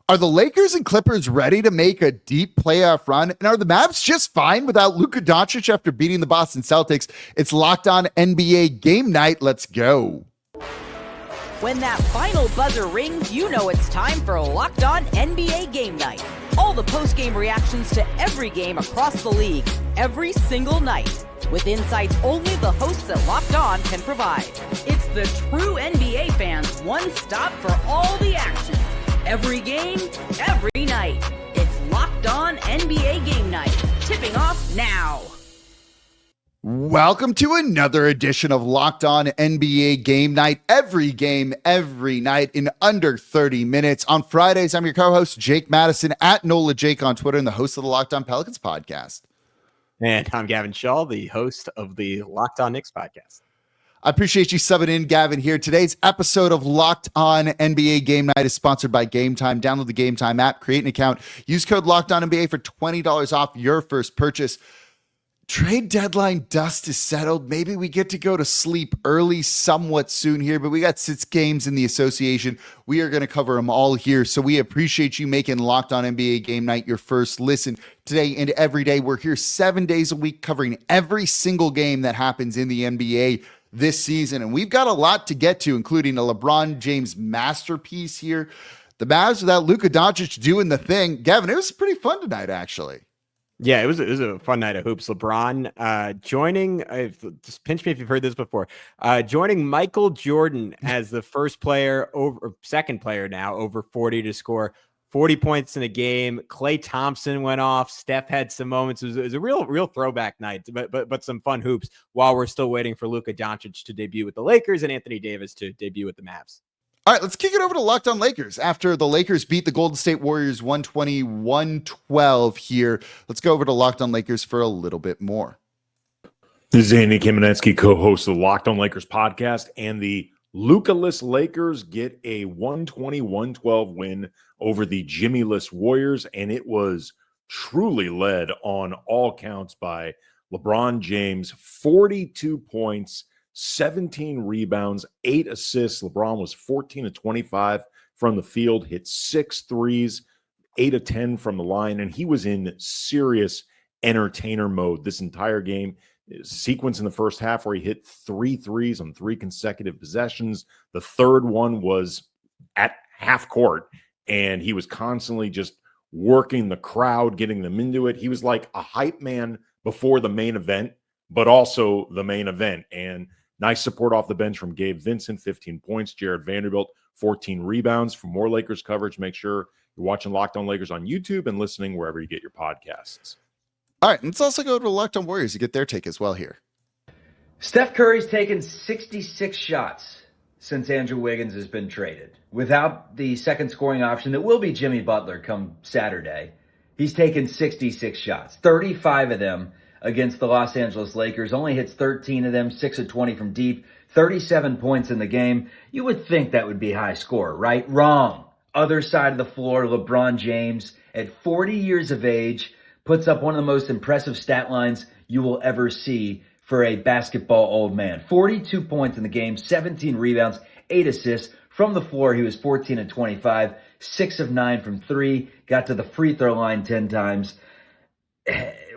Are the Lakers and Clippers ready to make a deep playoff run? And are the Mavs just fine without Luka Doncic after beating the Boston Celtics? It's Locked On NBA Game Night. Let's go. When that final buzzer rings, you know it's time for Locked On NBA Game Night. All the post-game reactions to every game across the league, every single night, with insights only the hosts at Locked On can provide. It's the true NBA fans' one stop for all the action. Every game, every night. It's Locked On NBA Game Night. Tipping off now. Welcome to another edition of Locked On NBA Game Night. Every game, every night in under 30 minutes. On Fridays, I'm your co-host, Jake Madison, at NOLA Jake on Twitter, and the host of the Locked On Pelicans podcast. And I'm Gavin Shaw, the host of the Locked On Knicks podcast. I appreciate you subbing in, Gavin, here. Today's episode of Locked On NBA Game Night is sponsored by Game Time. Download the Game Time app, create an account, use code Locked On NBA for $20 off your first purchase. Trade deadline dust is settled. Maybe we get to go to sleep early somewhat soon here, but we got 6 games in the association. We are going to cover them all here. So we appreciate you making Locked On NBA Game Night your first listen today and every day. We're here 7 days a week covering every single game that happens in the NBA this season. And we've got a lot to get to, including a LeBron James masterpiece here. The Mavs without Luka Doncic doing the thing. Gavin, it was pretty fun tonight, actually. Yeah, it was a fun night of hoops. LeBron joining, just pinch me if you've heard this before, joining Michael Jordan as the second player now over 40 to score 40 points in a game. Klay Thompson went off. Steph had some moments. It was a real throwback night, but some fun hoops while we're still waiting for Luka Doncic to debut with the Lakers and Anthony Davis to debut with the Mavs. All right, let's kick it over to Locked On Lakers. After the Lakers beat the Golden State Warriors 120-112 here, let's go over to Locked On Lakers for a little bit more. This is Andy Kamenetsky, co-host of the Locked On Lakers podcast, and the Luka-less Lakers get a 120-112 win over the Jimmy-less Warriors, and it was truly led on all counts by LeBron James. 42 points, 17 rebounds, 8 assists. LeBron was 14 of 25 from the field, hit 6 threes, 8 of 10 from the line, and he was in serious entertainer mode this entire game. Sequence in the first half where he hit 3 threes on 3 consecutive possessions. The third one was at half court, and he was constantly just working the crowd, getting them into it. He was like a hype man before the main event, but also the main event. And nice support off the bench from Gabe Vincent, 15 points. Jared Vanderbilt, 14 rebounds. For more Lakers coverage, make sure you're watching Locked On Lakers on YouTube and listening wherever you get your podcasts. All right, let's also go to Locked On Warriors to get their take as well here. Steph Curry's taken 66 shots since Andrew Wiggins has been traded. Without the second scoring option that will be Jimmy Butler come Saturday, he's taken 66 shots, 35 of them against the Los Angeles Lakers, only hits 13 of them, 6 of 20 from deep, 37 points in the game. You would think that would be high score, right? Wrong. Other side of the floor, LeBron James, at 40 years of age, puts up one of the most impressive stat lines you will ever see for a basketball old man. 42 points in the game, 17 rebounds, 8 assists. From the floor, he was 14 of 25, 6 of 9 from 3, got to the free throw line 10 times.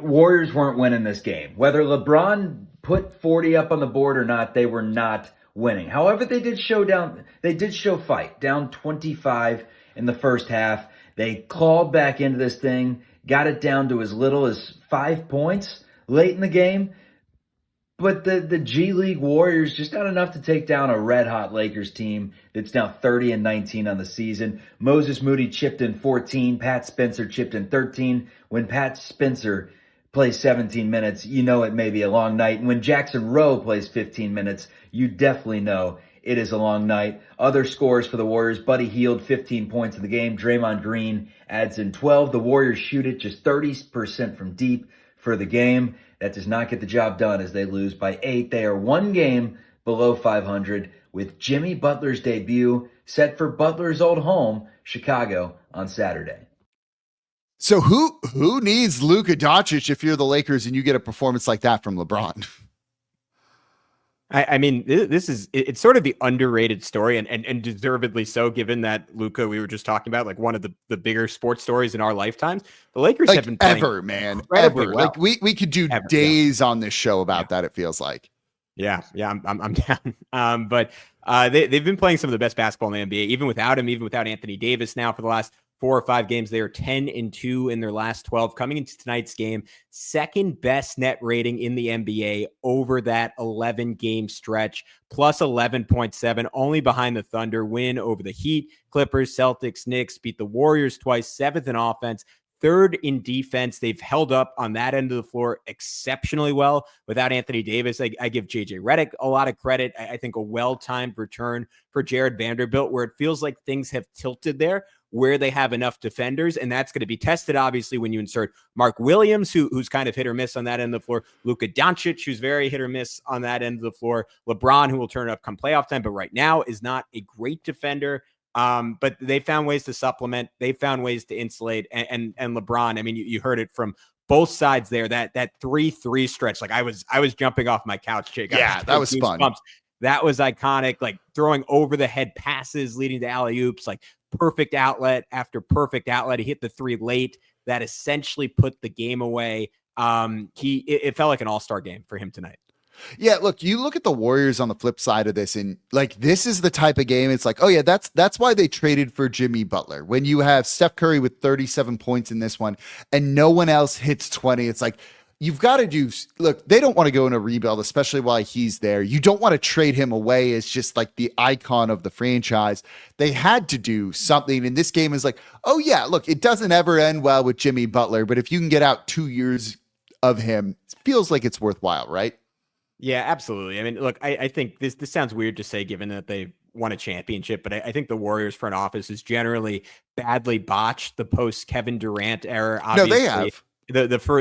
Warriors weren't winning this game. Whether LeBron put 40 up on the board or not, they were not winning. However, they did show fight, down 25 in the first half. They clawed back into this thing, got it down to as little as 5 points late in the game. But the G League Warriors just not enough to take down a red-hot Lakers team that's now 30-19 on the season. Moses Moody chipped in 14. Pat Spencer chipped in 13. When Pat Spencer plays 17 minutes, you know it may be a long night. And when Jackson Rowe plays 15 minutes, you definitely know it is a long night. Other scores for the Warriors: Buddy Hield, 15 points in the game. Draymond Green adds in 12. The Warriors shoot it just 30% from deep for the game. That does not get the job done as they lose by 8. They are 1 game below 500 with Jimmy Butler's debut set for Butler's old home, Chicago, on Saturday. So who needs Luka Doncic if you're the Lakers and you get a performance like that from LeBron? I mean, it's sort of the underrated story and deservedly so, given that Luka, we were just talking about, like one of the bigger sports stories in our lifetimes. The Lakers Like have been playing incredibly well. Like we could do days on this show about that. It feels like. Yeah, I'm down. But they've been playing some of the best basketball in the NBA, even without him, even without Anthony Davis. Now for the last 4 or 5 games, they are 10-2 in their last 12. Coming into tonight's game, second best net rating in the NBA over that 11-game stretch, plus 11.7, only behind the Thunder. Win over the Heat, Clippers, Celtics, Knicks, beat the Warriors twice, 7th in offense, 3rd in defense. They've held up on that end of the floor exceptionally well without Anthony Davis. I give JJ Redick a lot of credit. I think a well-timed return for Jared Vanderbilt, where it feels like things have tilted there, where they have enough defenders, and that's going to be tested, obviously, when you insert Mark Williams, who's kind of hit or miss on that end of the floor, Luka Doncic, who's very hit or miss on that end of the floor, LeBron, who will turn it up come playoff time, but right now is not a great defender. But they found ways to supplement. They found ways to insulate. And LeBron, I mean, you heard it from both sides there. That 3-3 stretch, like I was jumping off my couch, Jake. Yeah, that was fun. That was iconic. Like throwing over the head passes leading to alley-oops, like perfect outlet after perfect outlet. He hit the 3 late. That essentially put the game away. It felt like an all-star game for him tonight. Yeah, look, you look at the Warriors on the flip side of this, and like this is the type of game. It's like, oh yeah, that's why they traded for Jimmy Butler. When you have Steph Curry with 37 points in this one, and no one else hits 20, it's like you've got to do. Look, they don't want to go in a rebuild, especially while he's there. You don't want to trade him away as just like the icon of the franchise. They had to do something, and this game is like, oh yeah, look, it doesn't ever end well with Jimmy Butler, but if you can get out 2 years of him, it feels like it's worthwhile, right? Yeah, absolutely. I mean, look, I think this sounds weird to say given that they've won a championship, but I think the Warriors front office has generally badly botched the post Kevin Durant era. Obviously, no, they have.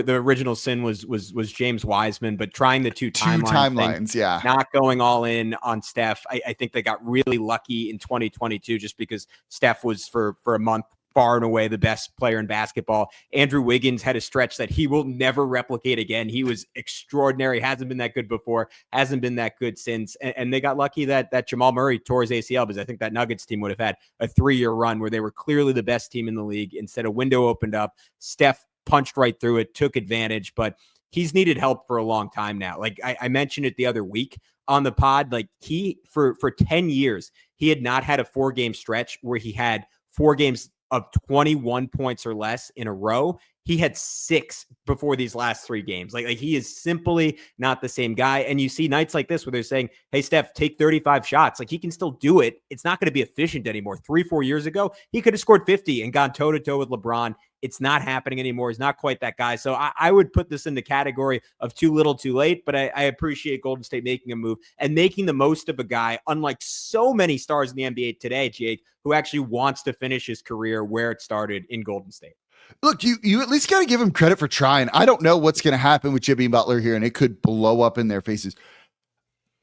The original sin was James Wiseman, but trying the two timelines, yeah, not going all in on Steph. I think they got really lucky in 2022 just because Steph was for a month far and away the best player in basketball. Andrew Wiggins had a stretch that he will never replicate again. He was extraordinary. Hasn't been that good before. Hasn't been that good since. And they got lucky that Jamal Murray tore his ACL, because I think that Nuggets team would have had a 3-year run where they were clearly the best team in the league. Instead, a window opened up. Steph punched right through it, took advantage, but he's needed help for a long time now. Like I mentioned it the other week on the pod, like he, for 10 years, he had not had a 4-game stretch where he had 4 games of 21 points or less in a row. He had 6 before these last 3 games. Like he is simply not the same guy. And you see nights like this where they're saying, hey, Steph, take 35 shots. Like he can still do it. It's not going to be efficient anymore. 3-4 years ago, he could have scored 50 and gone toe-to-toe with LeBron. It's not happening anymore. He's not quite that guy. So I would put this in the category of too little, too late, but I appreciate Golden State making a move and making the most of a guy, unlike so many stars in the NBA today, Jake, who actually wants to finish his career where it started in Golden State. Look, you at least got to give him credit for trying. I don't know what's going to happen with Jimmy Butler here, and it could blow up in their faces.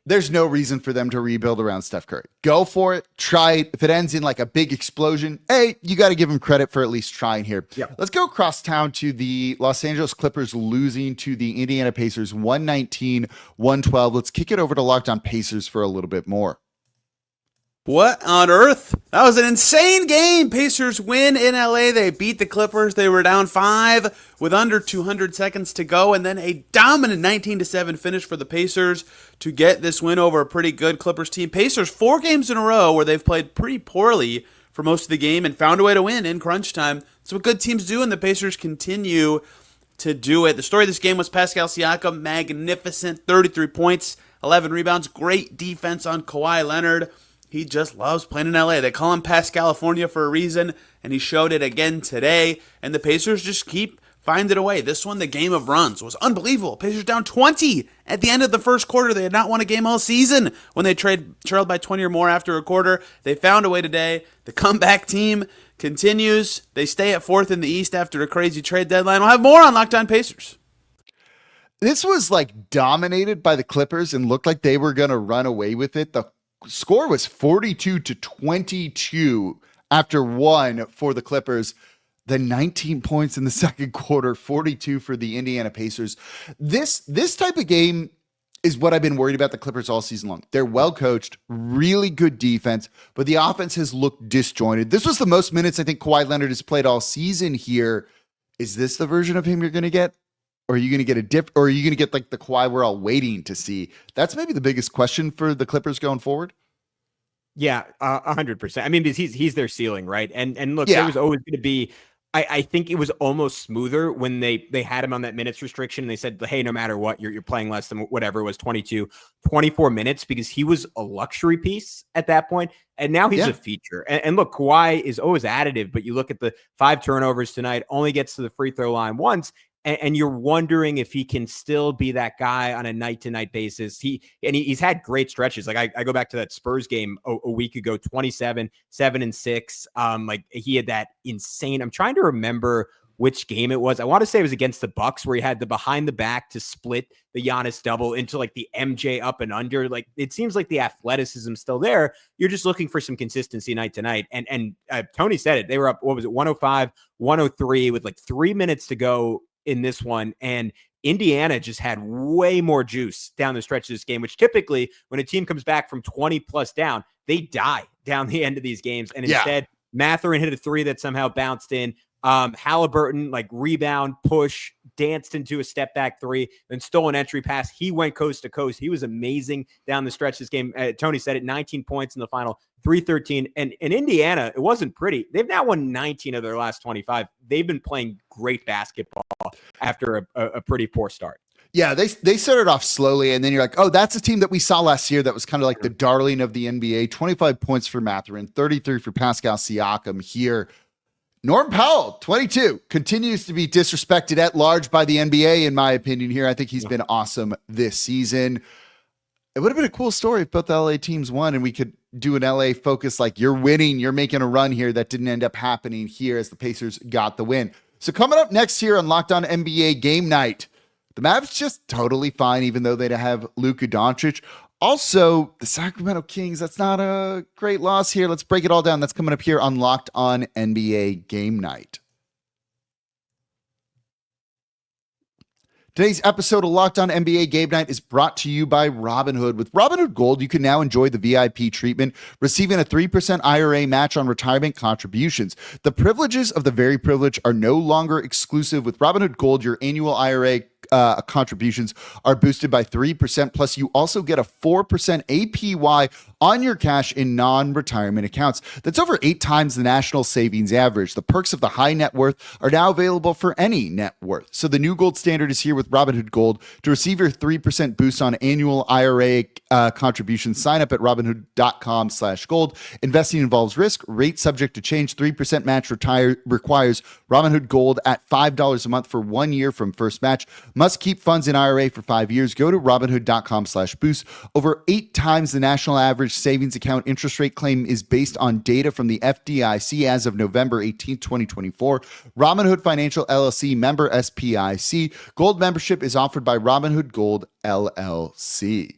There's no reason for them to rebuild around Steph Curry. Go for it. Try it. If it ends in like a big explosion, hey, you got to give him credit for at least trying here. Yeah. Let's go across town to the Los Angeles Clippers losing to the Indiana Pacers 119-112. Let's kick it over to Locked On Pacers for a little bit more. What on earth? That was an insane game. Pacers win in LA. They beat the Clippers. They were down 5 with under 200 seconds to go, and then a dominant 19-7 finish for the Pacers to get this win over a pretty good Clippers team. Pacers 4 games in a row where they've played pretty poorly for most of the game and found a way to win in crunch time. That's what good teams do, and the Pacers continue to do it. The story of this game was Pascal Siakam, magnificent, 33 points, 11 rebounds, great defense on Kawhi Leonard. He just loves playing in LA. They call him California for a reason, and he showed it again today. And the Pacers just keep finding a way. This one, the game of runs, was unbelievable. Pacers down 20 at the end of the first quarter. They had not won a game all season when they trailed by 20 or more after a quarter. They found a way today. The comeback team continues. They stay at 4th in the East after a crazy trade deadline. We'll have more on Locked On Pacers. This was like dominated by the Clippers and looked like they were going to run away with it. The score was 42-22 after 1 for the Clippers. The 19 points in the second quarter, 42 for the Indiana Pacers. This type of game, is what I've been worried about the Clippers all season long. They're well coached, really good defense, but the offense has looked disjointed. This was the most minutes I think Kawhi Leonard has played all season here. Is this the version of him you're going to get? Or are you going to get a dip? Or are you going to get like the Kawhi we're all waiting to see? That's maybe the biggest question for the Clippers going forward. Yeah, 100%. I mean, because he's their ceiling, right? And look, there was always going to be. I think it was almost smoother when they had him on that minutes restriction and they said, hey, no matter what, you're playing less than whatever it was, 22, 24 minutes, because he was a luxury piece at that point. And now he's a feature. And look, Kawhi is always additive, but you look at the 5 turnovers tonight, only gets to the free throw line once. And you're wondering if he can still be that guy on a night-to-night basis. He's had great stretches. Like I go back to that Spurs game a week ago, 27, 7 and 6. Like he had that insane. I'm trying to remember which game it was. I want to say it was against the Bucks where he had the behind the back to split the Giannis double into like the MJ up and under. Like it seems like the athleticism's still there. You're just looking for some consistency night to night. And Tony said it. They were up, what was it, 105, 103 with like 3 minutes to go in this one, and Indiana just had way more juice down the stretch of this game, which typically when a team comes back from 20 plus down, they die down the end of these games. And instead, Mathurin hit a 3 that somehow bounced in. Halliburton, like rebound, push, danced into a step back 3, then stole an entry pass. He went coast to coast. He was amazing down the stretch of this game. Tony said it, 19 points in the final, 313. And in Indiana, it wasn't pretty. They've now won 19 of their last 25. They've been playing great basketball after a pretty poor start. Yeah, they started off slowly, and then you're like, oh, that's a team that we saw last year that was kind of like the darling of the NBA. 25 points for Mathurin, 33 for Pascal Siakam here. Norm Powell, 22, continues to be disrespected at large by the NBA, in my opinion here. I think he's been awesome this season. It would have been a cool story if both the LA teams won and we could do an LA focus like you're winning, you're making a run here. That didn't end up happening here as the Pacers got the win. So coming up next here on Locked On NBA Game Night, the Mavs just totally fine, even though they have Luka Doncic. Also, the Sacramento Kings, that's not a great loss here. Let's break it all down. That's coming up here on Locked On NBA Game Night. Today's episode of Locked On NBA Game Night is brought to you by Robinhood. With Robinhood Gold, you can now enjoy the VIP treatment, receiving a 3% IRA match on retirement contributions. The privileges of the very privileged are no longer exclusive. With Robinhood Gold, your annual IRA contributions are boosted by 3%. Plus, you also get a 4% APY on your cash in non-retirement accounts. That's over 8 times the national savings average. The perks of the high net worth are now available for any net worth. So the new gold standard is here with Robinhood Gold. To receive your 3% boost on annual IRA contributions, sign up at Robinhood.com/gold. Investing involves risk. Rate subject to change. 3% match requires Robinhood Gold at $5 a month for 1 year from first match. Must keep funds in IRA for 5 years. Go to Robinhood.com/boost. Over 8 times the national average savings account interest rate claim is based on data from the FDIC as of November 18, 2024. Robinhood Financial LLC, member SPIC. Gold membership is offered by Robinhood Gold LLC.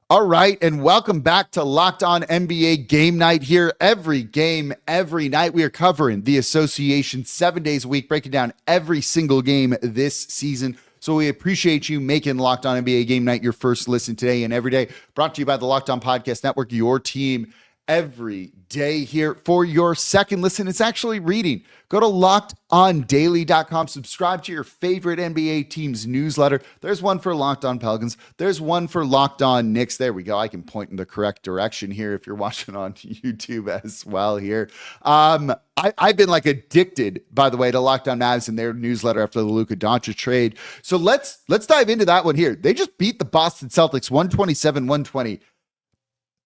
All right, and welcome back to Locked On NBA Game Night here. Every game, every night, we are covering the association 7 days a week, breaking down every single game this season. So we appreciate you making Locked On NBA Game Night your first listen today and every day. Brought to you by the Locked On Podcast Network, your team every day here. For your second listen, it's actually reading. Go to LockedOnDaily.com. Subscribe to your favorite NBA team's newsletter. There's one for Locked On Pelicans. There's one for Locked On Knicks. There we go. I can point in the correct direction here if you're watching on YouTube as well here. I've been like addicted, by the way, to Locked On Mavs and their newsletter after the Luka Doncic trade. So let's dive into that one here. They just beat the Boston Celtics 127-120.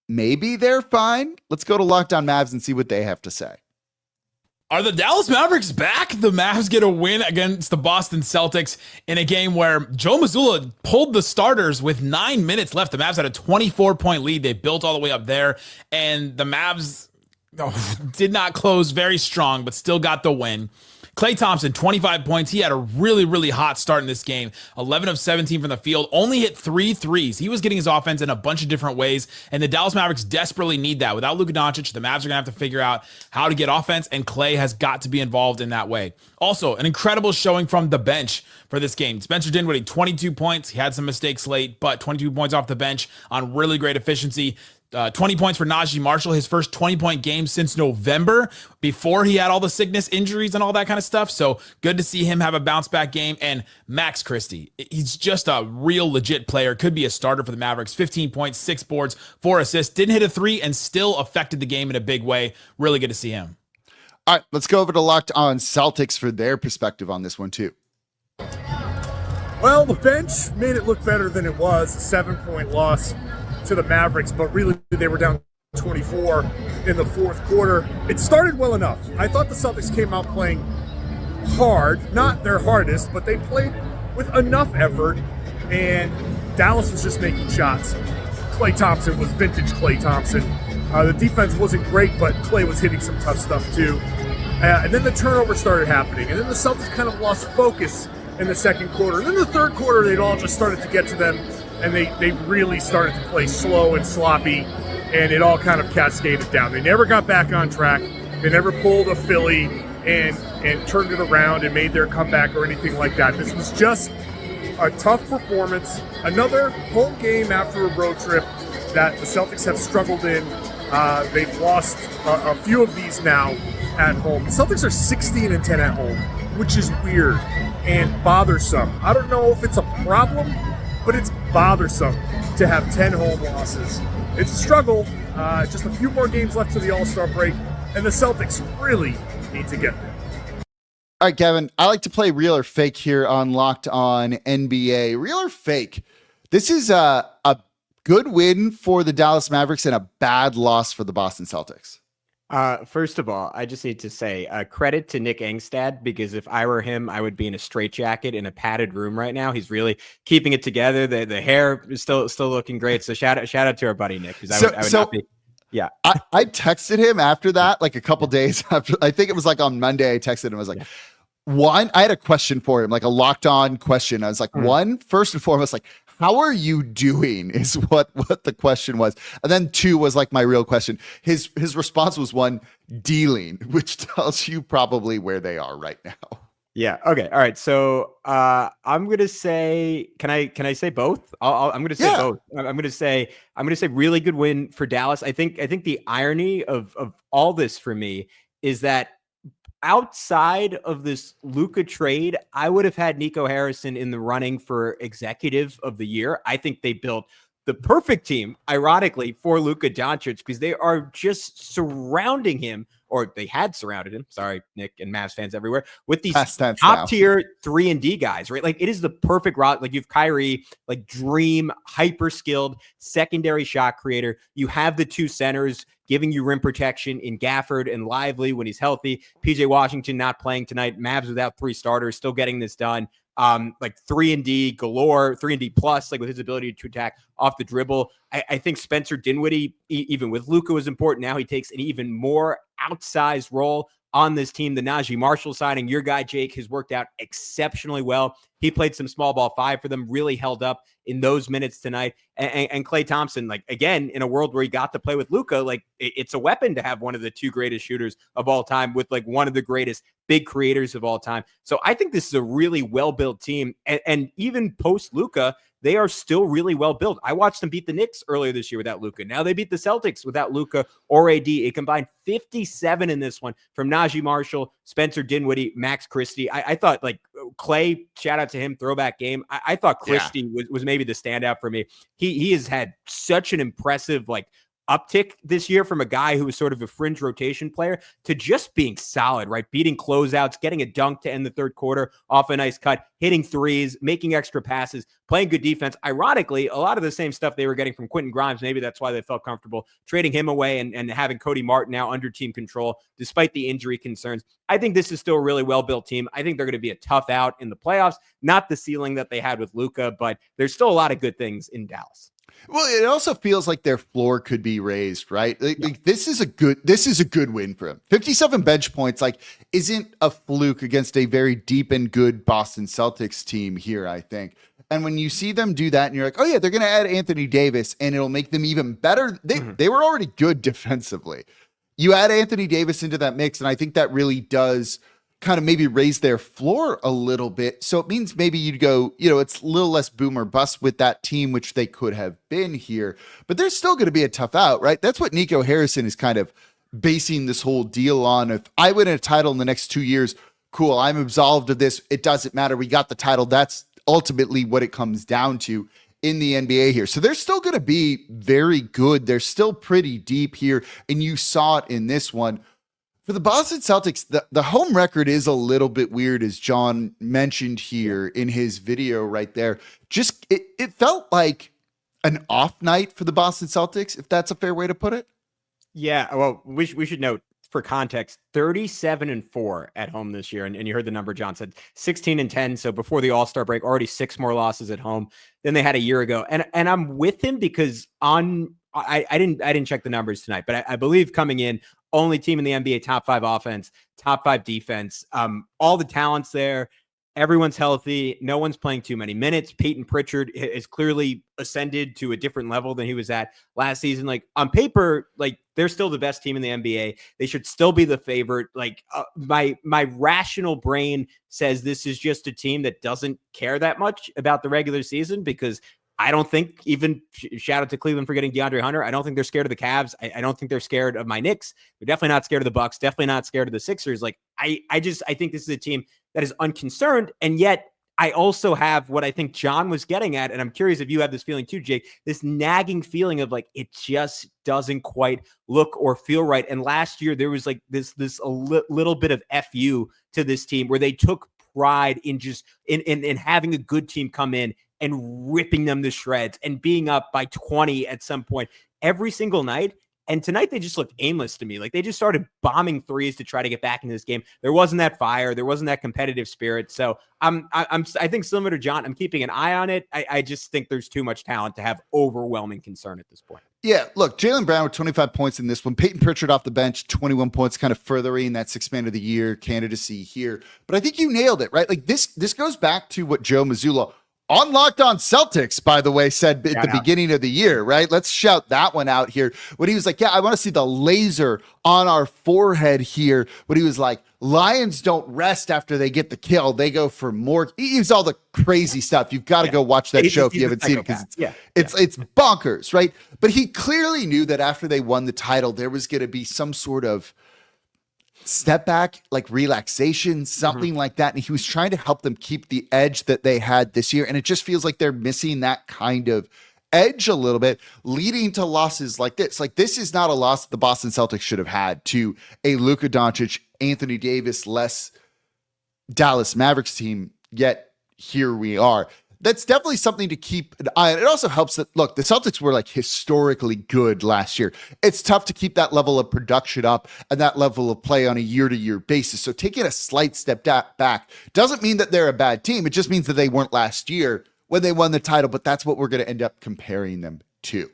Maybe they're fine. Let's go to Locked On Mavs and see what they have to say. Are the Dallas Mavericks back? The Mavs get a win against the Boston Celtics in a game where Joe Mazzulla pulled the starters with 9 minutes left. The Mavs had a 24-point lead. They built all the way up there, and the Mavs did not close very strong, but still got the win. Klay Thompson, 25 points. He had a really, really hot start in this game. 11 of 17 from the field. Only hit 3 threes. He was getting his offense in a bunch of different ways, and the Dallas Mavericks desperately need that. Without Luka Doncic, the Mavs are going to have to figure out how to get offense, and Klay has got to be involved in that way. Also, an incredible showing from the bench for this game. Spencer Dinwiddie, 22 points. He had some mistakes late, but 22 points off the bench on really great efficiency. 20 points for Najee Marshall, his first 20-point game since November, before he had all the sickness, injuries, and all that kind of stuff. So good to see him have a bounce-back game. And Max Christie, he's just a real legit player. Could be a starter for the Mavericks. 15 points, 6 boards, 4 assists. Didn't hit a 3 and still affected the game in a big way. Really good to see him. All right, let's go over to Locked On Celtics for their perspective on this one too. Well, the bench made it look better than it was. A 7-point loss to the Mavericks, but really they were down 24 in the fourth quarter. It started well enough. I thought the Celtics came out playing hard, not their hardest, but they played with enough effort, and Dallas was just making shots. Klay Thompson was vintage Klay Thompson. The defense wasn't great, but Klay was hitting some tough stuff too. And then the turnover started happening, and then the Celtics kind of lost focus in the second quarter. And then the third quarter, they'd all just started to get to them, and they really started to play slow and sloppy, and it all kind of cascaded down. They never got back on track. They never pulled a Philly and turned it around and made their comeback or anything like that. This was just a tough performance. Another home game after a road trip that the Celtics have struggled in. They've lost a few of these now at home. The Celtics are 16-10 at home, which is weird and bothersome. I don't know if it's a problem, but it's bothersome to have 10 home losses. It's a struggle. Just a few more games left to the All-Star break, and the Celtics really need to get there. All right, Gavin, I like to play real or fake here on Locked On NBA. Real or fake? This is a good win for the Dallas Mavericks and a bad loss for the Boston Celtics. First of all, I just need to say credit to Nick Engstad, because if I were him, I would be in a straitjacket in a padded room right now. He's really keeping it together. The hair is still looking great. So shout out to our buddy Nick, because I would not be. Yeah, I texted him after that, like a couple days after. I think it was like on Monday. I texted him. I was like, one, I had a question for him, like a locked on question. I was like, one, first and foremost, like, how are you doing is what the question was. And then 2 was like my real question. His response was 1, dealing, which tells you probably where they are right now. Yeah. Okay. All right. So I'm gonna say, can I say both? I'm gonna say both. I'm gonna say really good win for Dallas. I think the irony of all this for me is that outside of this Luka trade, I would have had Nico Harrison in the running for executive of the year. I think they built the perfect team, ironically, for Luka Doncic, because they are just surrounding him, or they had surrounded him. Sorry, Nick and Mavs fans everywhere, with these top tier 3-and-D guys, right? Like, it is the perfect route. Like, you have Kyrie, like dream, hyper skilled secondary shot creator. You have the 2 centers giving you rim protection in Gafford and Lively when he's healthy. PJ Washington not playing tonight. Mavs without 3 starters, still getting this done. Like 3-and-D galore, 3-and-D plus, like with his ability to attack off the dribble. I think Spencer Dinwiddie, even with Luka, was important. Now he takes an even more outsized role on this team. The Najee Marshall signing, your guy Jake, has worked out exceptionally well. He played some small ball 5 for them, really held up in those minutes tonight. And Klay Thompson, like, again, in a world where he got to play with Luka, like, it's a weapon to have one of the 2 greatest shooters of all time with like one of the greatest big creators of all time. So I think this is a really well-built team. And even post Luka, they are still really well built. I watched them beat the Knicks earlier this year without Luka. Now they beat the Celtics without Luka or AD. It combined 57 in this one from Najee Marshall, Spencer Dinwiddie, Max Christie. I thought, like, Klay, shout out to him, throwback game. I thought Christie was maybe the standout for me. He has had such an impressive, like, uptick this year from a guy who was sort of a fringe rotation player to just being solid, right? Beating closeouts, getting a dunk to end the third quarter off a nice cut, hitting threes, making extra passes, playing good defense. Ironically, a lot of the same stuff they were getting from Quentin Grimes. Maybe that's why they felt comfortable trading him away and having Cody Martin now under team control, despite the injury concerns. I think this is still a really well-built team. I think they're going to be a tough out in the playoffs. Not the ceiling that they had with Luka, but there's still a lot of good things in Dallas. Well, it also feels like their floor could be raised, right? Like, this is a good win for him. 57 bench points, like, isn't a fluke against a very deep and good Boston Celtics team here, I think. And when you see them do that and you're like, oh yeah, they're going to add Anthony Davis and it'll make them even better. They were already good defensively. You add Anthony Davis into that mix, and I think that really does kind of maybe raise their floor a little bit. So it means maybe you'd go, it's a little less boom or bust with that team, which they could have been here, but there's still going to be a tough out, right? That's what Nico Harrison is kind of basing this whole deal on. If I win a title in the next 2 years, cool, I'm absolved of this. It doesn't matter. We got the title. That's ultimately what it comes down to in the NBA here. So they're still going to be very good. They're still pretty deep here. And you saw it in this one. For the Boston Celtics, the home record is a little bit weird, as John mentioned here in his video right there. Just it felt like an off night for the Boston Celtics, if that's a fair way to put it. Yeah, well, we should note for context, 37-4 at home this year. And you heard the number John said, 16-10. So before the All-Star break, already 6 more losses at home than they had a year ago. And I'm with him because I didn't check the numbers tonight, but I believe coming in, only team in the NBA top 5 offense, top 5 defense, all the talents there. Everyone's healthy. No one's playing too many minutes. Peyton Pritchard is clearly ascended to a different level than he was at last season. Like, on paper, like, they're still the best team in the NBA. They should still be the favorite. Like, my rational brain says this is just a team that doesn't care that much about the regular season, because I don't think, even shout out to Cleveland for getting DeAndre Hunter, I don't think they're scared of the Cavs. I don't think they're scared of my Knicks. They're definitely not scared of the Bucks. Definitely not scared of the Sixers. Like, I think this is a team that is unconcerned. And yet I also have what I think John was getting at. And I'm curious if you have this feeling too, Jake, this nagging feeling of like, it just doesn't quite look or feel right. And last year there was like this little bit of FU to this team where they took pride in just in having a good team come in and ripping them to shreds and being up by 20 at some point every single night. And tonight they just looked aimless to me. Like, they just started bombing threes to try to get back into this game. There wasn't that fire. There wasn't that competitive spirit. So I think similar to John, I'm keeping an eye on it. I just think there's too much talent to have overwhelming concern at this point. Yeah, look, Jaylen Brown with 25 points in this one. Peyton Pritchard off the bench, 21 points, kind of furthering that Sixth Man of the Year candidacy here. But I think you nailed it, right? Like, this goes back to what Joe Mazzulla on Locked On Celtics, by the way, said at the beginning of the year, right? Let's shout that one out here. When he was like, yeah, I want to see the laser on our forehead here. When he was like, Lions don't rest after they get the kill. They go for more. He used all the crazy stuff. You've got to go watch that show if you haven't seen it, because it's bonkers, right? But he clearly knew that after they won the title, there was going to be some sort of step back, like relaxation, something like that. And he was trying to help them keep the edge that they had this year. And it just feels like they're missing that kind of edge a little bit, leading to losses like this. Like, this is not a loss that the Boston Celtics should have had to a Luka Doncic, Anthony Davis less Dallas Mavericks team. Yet here we are. That's definitely something to keep an eye on. It also helps that, look, the Celtics were like historically good last year. It's tough to keep that level of production up and that level of play on a year-to-year basis. So taking a slight step back doesn't mean that they're a bad team. It just means that they weren't last year when they won the title, but that's what we're going to end up comparing them to.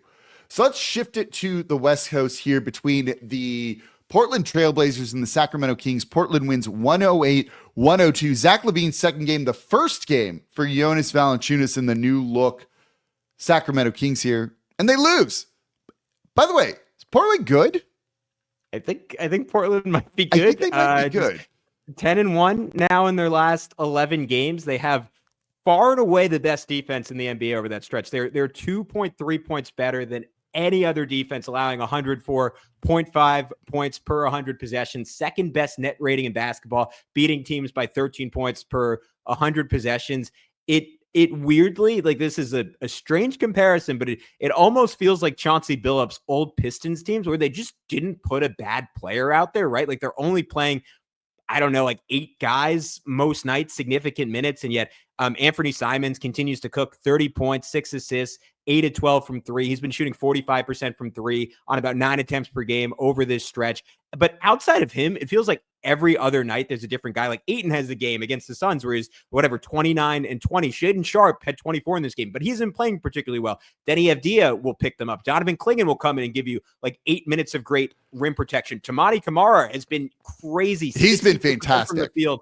So let's shift it to the West Coast here between the Portland Trailblazers and the Sacramento Kings. Portland wins 108-102. Zach LaVine's second game, the first game for Jonas Valanciunas in the new look Sacramento Kings here, and they lose. By the way, is Portland good? I think Portland might be good. I think they might be good. 10-1 now in their last 11 games. They have far and away the best defense in the NBA over that stretch. They're 2.3 points better than any other defense, allowing 104.5 points per 100 possessions. Second best net rating in basketball, beating teams by 13 points per 100 possessions. It weirdly, like, this is a strange comparison, but it almost feels like Chauncey Billups' old Pistons teams, where they just didn't put a bad player out there, right? Like, they're only playing, I don't know, like 8 guys most nights, significant minutes. And yet Anthony Simons continues to cook 30 points, 6 assists, 8 of 12 from three. He's been shooting 45% from three on about 9 attempts per game over this stretch. But outside of him, it feels like every other night there's a different guy. Like Ayton has the game against the Suns where he's 29 and 20. Shaedon Sharpe had 24 in this game, but he's been playing particularly well. Denny Avdija will pick them up. Donovan Clingan will come in and give you like 8 minutes of great rim protection. Tamati Kamara has been crazy. He's been fantastic from the field,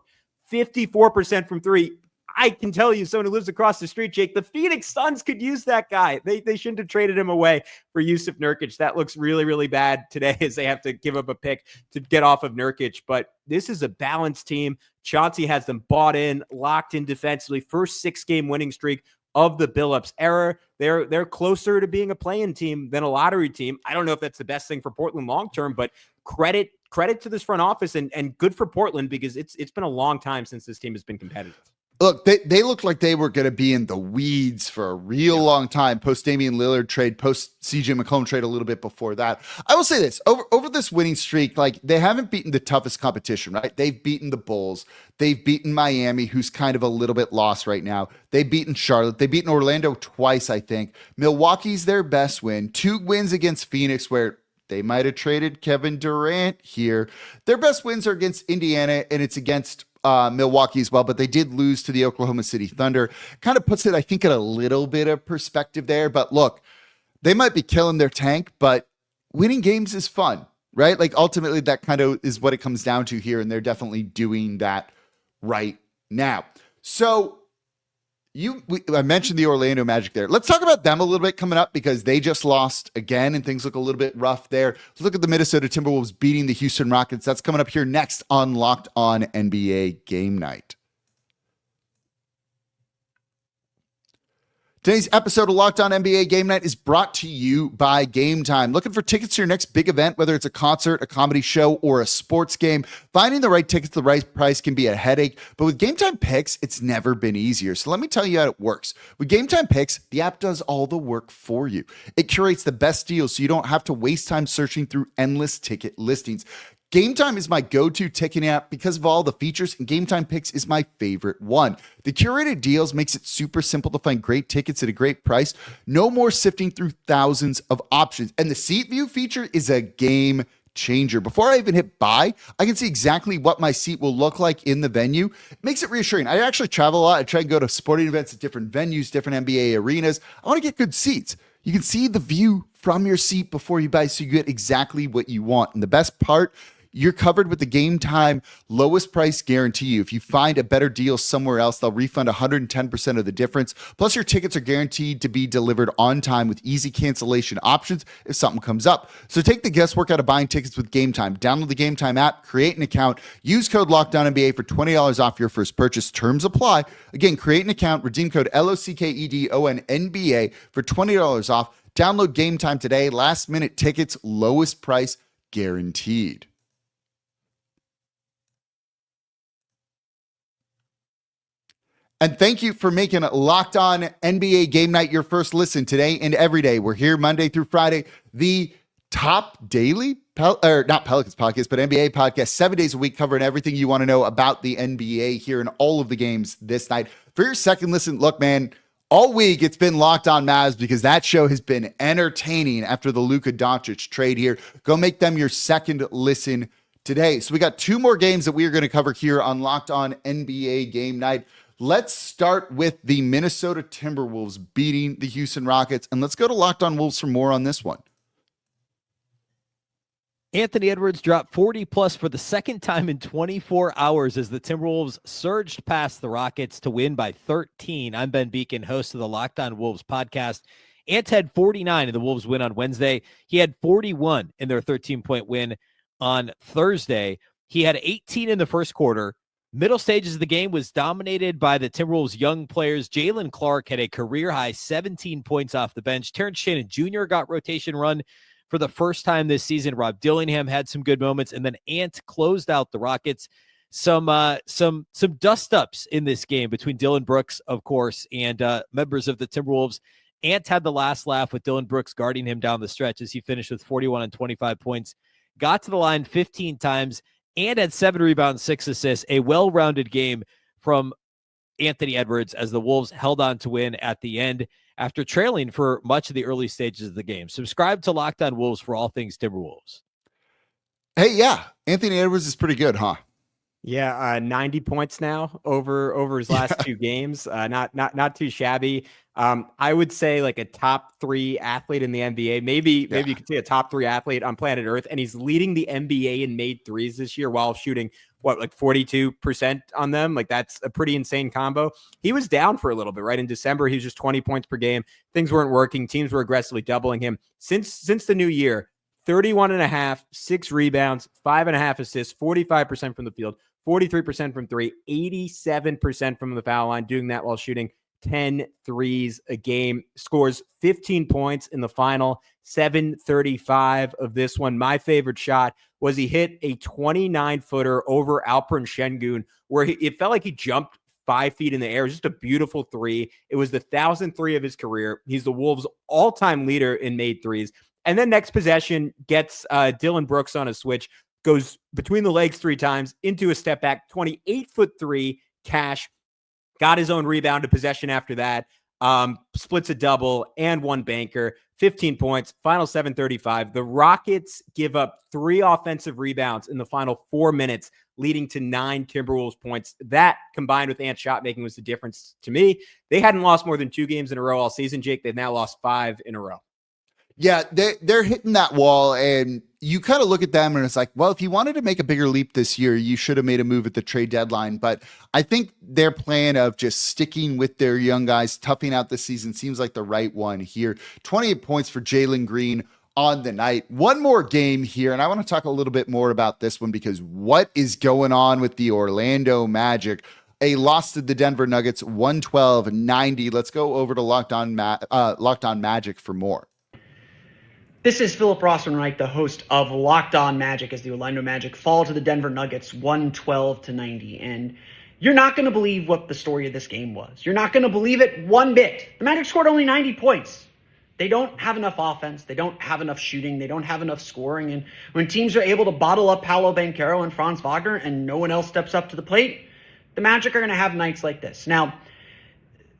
54% from three. I can tell you, someone who lives across the street, Jake, the Phoenix Suns could use that guy. They shouldn't have traded him away for Jusuf Nurkic. That looks really, really bad today as they have to give up a pick to get off of Nurkic. But this is a balanced team. Chauncey has them bought in, locked in defensively. First 6-game winning streak of the Billups era. They're closer to being a play-in team than a lottery team. I don't know if that's the best thing for Portland long-term, but credit to this front office and good for Portland because it's been a long time since this team has been competitive. Look, they looked like they were going to be in the weeds for a real long time. Post Damian Lillard trade, post CJ McCollum trade a little bit before that. I will say this, over this winning streak, like they haven't beaten the toughest competition, right? They've beaten the Bulls. They've beaten Miami, who's kind of a little bit lost right now. They've beaten Charlotte. They've beaten Orlando twice, I think. Milwaukee's their best win. 2 wins against Phoenix where they might have traded Kevin Durant here. Their best wins are against Indiana, and it's against Milwaukee as well, but they did lose to the Oklahoma City Thunder. Kind of puts it, I think, in a little bit of perspective there. But look, they might be killing their tank, but winning games is fun, right? Like ultimately, that kind of is what it comes down to here, and they're definitely doing that right now. So I mentioned the Orlando Magic there. Let's talk about them a little bit coming up because they just lost again and things look a little bit rough there. Let's look at the Minnesota Timberwolves beating the Houston Rockets. That's coming up here next on Locked On NBA Game Night. Today's episode of Locked On NBA Game Night is brought to you by Game Time. Looking for tickets to your next big event, whether it's a concert, a comedy show, or a sports game? Finding the right tickets at the right price can be a headache, but with Game Time Picks, it's never been easier. So let me tell you how it works. With Game Time Picks, the app does all the work for you. It curates the best deals so you don't have to waste time searching through endless ticket listings. Game Time is my go-to ticketing app because of all the features, and Game Time Picks is my favorite one. The curated deals makes it super simple to find great tickets at a great price. No more sifting through thousands of options. And the seat view feature is a game changer. Before I even hit buy, I can see exactly what my seat will look like in the venue. It makes it reassuring. I actually travel a lot. I try and go to sporting events at different venues, different NBA arenas. I want to get good seats. You can see the view from your seat before you buy, so you get exactly what you want. And the best part, you're covered with the Game Time lowest price guarantee. If you find a better deal somewhere else, they'll refund 110% of the difference. Plus, your tickets are guaranteed to be delivered on time with easy cancellation options if something comes up. So take the guesswork out of buying tickets with Game Time. Download the Game Time app, create an account, use code LOCKEDONNBA for $20 off your first purchase. Terms apply. Again, create an account, redeem code LOCKEDONNBA for $20 off. Download Game Time today. Last minute tickets, lowest price guaranteed. And thank you for making Locked On NBA Game Night your first listen today and every day. We're here Monday through Friday, the top daily, not Pelicans podcast, but NBA podcast, 7 days a week, covering everything you want to know about the NBA here in all of the games this night. For your second listen, look, man, all week it's been Locked On Mavs because that show has been entertaining after the Luka Doncic trade here. Go make them your second listen today. So we got 2 more games that we are going to cover here on Locked On NBA Game Night. Let's start with the Minnesota Timberwolves beating the Houston Rockets, and let's go to Locked On Wolves for more on this one. Anthony Edwards dropped 40-plus for the second time in 24 hours as the Timberwolves surged past the Rockets to win by 13. I'm Ben Beacon, host of the Locked On Wolves podcast. Ant had 49 in the Wolves win on Wednesday. He had 41 in their 13-point win on Thursday. He had 18 in the first quarter. Middle stages of the game was dominated by the Timberwolves' young players. Jalen Clark had a career-high 17 points off the bench. Terrence Shannon Jr. got rotation run for the first time this season. Rob Dillingham had some good moments, and then Ant closed out the Rockets. Some dust-ups in this game between Dillon Brooks, of course, and members of the Timberwolves. Ant had the last laugh with Dillon Brooks guarding him down the stretch as he finished with 41 and 25 points. Got to the line 15 times, and had 7 rebounds, 6 assists, a well-rounded game from Anthony Edwards as the Wolves held on to win at the end. after trailing for much of the early stages of the game. Subscribe to Locked On Wolves for all things Timberwolves. Hey, yeah, Anthony Edwards is pretty good, huh? Yeah, 90 points now over his last two games. Not too shabby. I would say like a top 3 athlete in the NBA. Maybe you could say a top 3 athlete on planet Earth, and he's leading the NBA in made threes this year while shooting like 42% on them. Like that's a pretty insane combo. He was down for a little bit, right? In December, he was just 20 points per game. Things weren't working. Teams were aggressively doubling him. Since the new year, 31.5, 6 rebounds, 5.5 assists, 45% from the field, 43% from 3, 87% from the foul line, doing that while shooting 10 threes a game. Scores 15 points in the final 7:35 of this one. My favorite shot was he hit a 29-footer over Alperen Şengün, where it felt like he jumped 5 feet in the air. It was just a beautiful three. It was the 1,000th three of his career. He's the Wolves' all-time leader in made threes. And then next possession gets Dylan Brooks on a switch, goes between the legs 3 times into a step back, 28-foot three, cash, got his own rebound to possession after that, splits a double and 1 banker, 15 points, final 7:35. The Rockets give up 3 offensive rebounds in the final 4 minutes, leading to 9 Timberwolves points. That combined with Ant's shot making was the difference to me. They hadn't lost more than 2 games in a row all season, Jake. They've now lost 5 in a row. Yeah, they're hitting that wall, and you kind of look at them and it's like, well, if you wanted to make a bigger leap this year, you should have made a move at the trade deadline. But I think their plan of just sticking with their young guys, toughing out this season seems like the right one here. 28 points for Jalen Green on the night. One more game here, and I want to talk a little bit more about this one because what is going on with the Orlando Magic? A loss to the Denver Nuggets, 112-90. Let's go over to Locked On Magic for more. This is Philip Rossman-Reich, the host of Locked On Magic, as the Orlando Magic fall to the Denver Nuggets 112-90. And you're not going to believe what the story of this game was. You're not going to believe it one bit. The Magic scored only 90 points. They don't have enough offense. They don't have enough shooting. They don't have enough scoring. And when teams are able to bottle up Paolo Banchero and Franz Wagner and no one else steps up to the plate, the Magic are going to have nights like this. Now,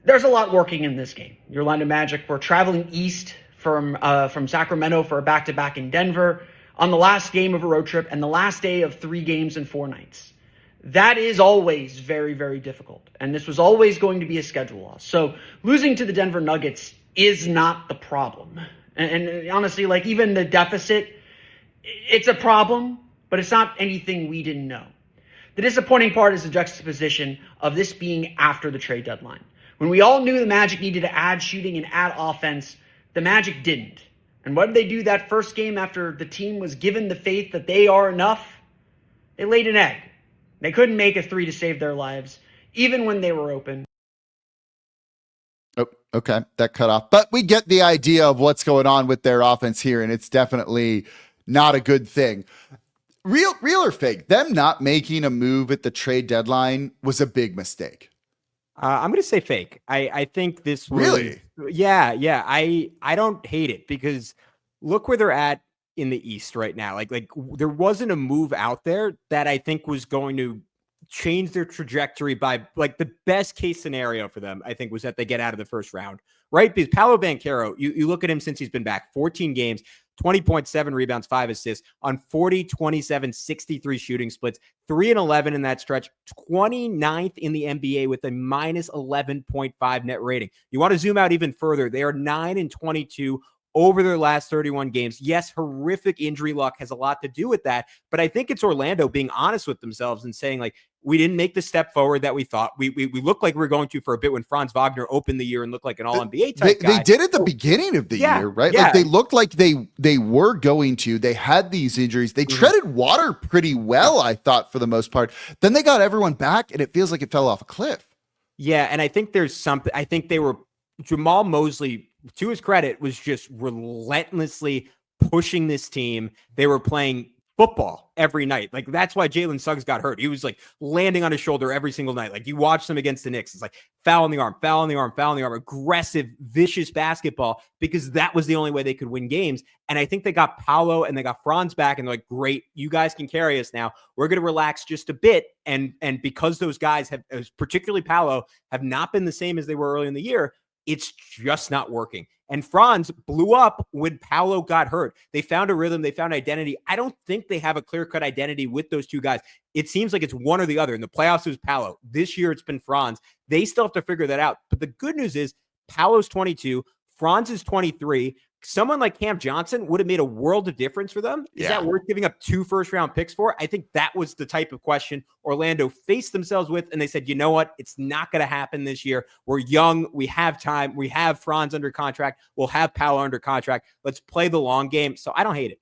there's a lot working in this game. Your Orlando Magic were traveling east from Sacramento for a back-to-back in Denver on the last game of a road trip and the last day of 3 games and 4 nights. That is always very, very difficult. And this was always going to be a schedule loss. So losing to the Denver Nuggets is not the problem. And honestly, like even the deficit, it's a problem, but it's not anything we didn't know. The disappointing part is the juxtaposition of this being after the trade deadline. When we all knew the Magic needed to add shooting and add offense, the Magic didn't. And what did they do that first game after the team was given the faith that they are enough? They laid an egg. They couldn't make a 3 to save their lives, even when they were open. Oh, okay. That cut off. But we get the idea of what's going on with their offense here, and it's definitely not a good thing. Real or fake? Them not making a move at the trade deadline was a big mistake. I'm going to say fake. I think this was, really, yeah. I don't hate it because look where they're at in the East right now. Like there wasn't a move out there that I think was going to change their trajectory by like the best case scenario for them. I think was that they get out of the first round, right? Because Paolo Banchero, you look at him since he's been back, 14 games, 20.7 rebounds, 5 assists on 40, 27, 63 shooting splits, 3 and 11 in that stretch, 29th in the NBA with a minus 11.5 net rating. You want to zoom out even further. They are 9 and 22 over their last 31 games. Yes, horrific injury luck has a lot to do with that, but I think it's Orlando being honest with themselves and saying like, we didn't make the step forward that we thought. We looked like we were going to for a bit when Franz Wagner opened the year and looked like an all-NBA type guy. They did at the beginning of the year, right? Yeah. Like they looked like they were going to. They had these injuries. They treaded water pretty well, I thought, for the most part. Then they got everyone back, and it feels like it fell off a cliff. Yeah, and I think there's something. I think they were Jamal Mosley, to his credit, was just relentlessly pushing this team. They were playing football every night. Like that's why Jalen Suggs got hurt. He was like landing on his shoulder every single night. Like you watch them against the Knicks. It's like foul on the arm, foul on the arm, foul on the arm, aggressive, vicious basketball because that was the only way they could win games. And I think they got Paolo and they got Franz back and they're like, great, you guys can carry us now. We're going to relax just a bit. And because those guys have, particularly Paolo, have not been the same as they were early in the year, It's just not working. And Franz blew up when Paolo got hurt. They found a rhythm. They found identity. I don't think they have a clear-cut identity with those two guys. It seems like it's one or the other. In the playoffs, it was Paolo. This year, it's been Franz. They still have to figure that out. But the good news is Paolo's 22. Franz is 23. Someone like Cam Johnson would have made a world of difference for them. Is that worth giving up 2 first-round picks for? I think that was the type of question Orlando faced themselves with, and they said, you know what? It's not going to happen this year. We're young. We have time. We have Franz under contract. We'll have Paolo under contract. Let's play the long game. So I don't hate it.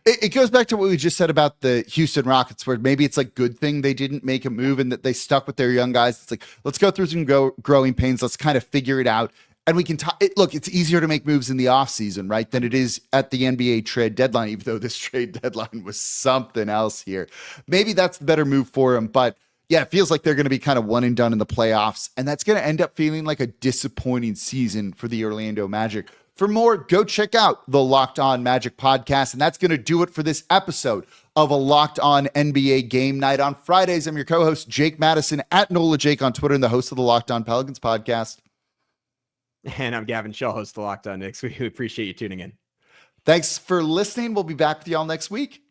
It goes back to what we just said about the Houston Rockets, where maybe it's like good thing they didn't make a move and that they stuck with their young guys. It's like, let's go through some growing pains. Let's kind of figure it out. And we can talk. Look, it's easier to make moves in the offseason, right, than it is at the NBA trade deadline, even though this trade deadline was something else here. Maybe that's the better move for him. But yeah, it feels like they're going to be kind of one and done in the playoffs. And that's going to end up feeling like a disappointing season for the Orlando Magic. For more, go check out the Locked On Magic podcast. And that's going to do it for this episode of a Locked On NBA Game Night. On Fridays, I'm your co-host, Jake Madison, at NOLA Jake on Twitter, and the host of the Locked On Pelicans podcast. And I'm Gavin Shaw, host of Locked On Knicks. We appreciate you tuning in. Thanks for listening. We'll be back with y'all next week.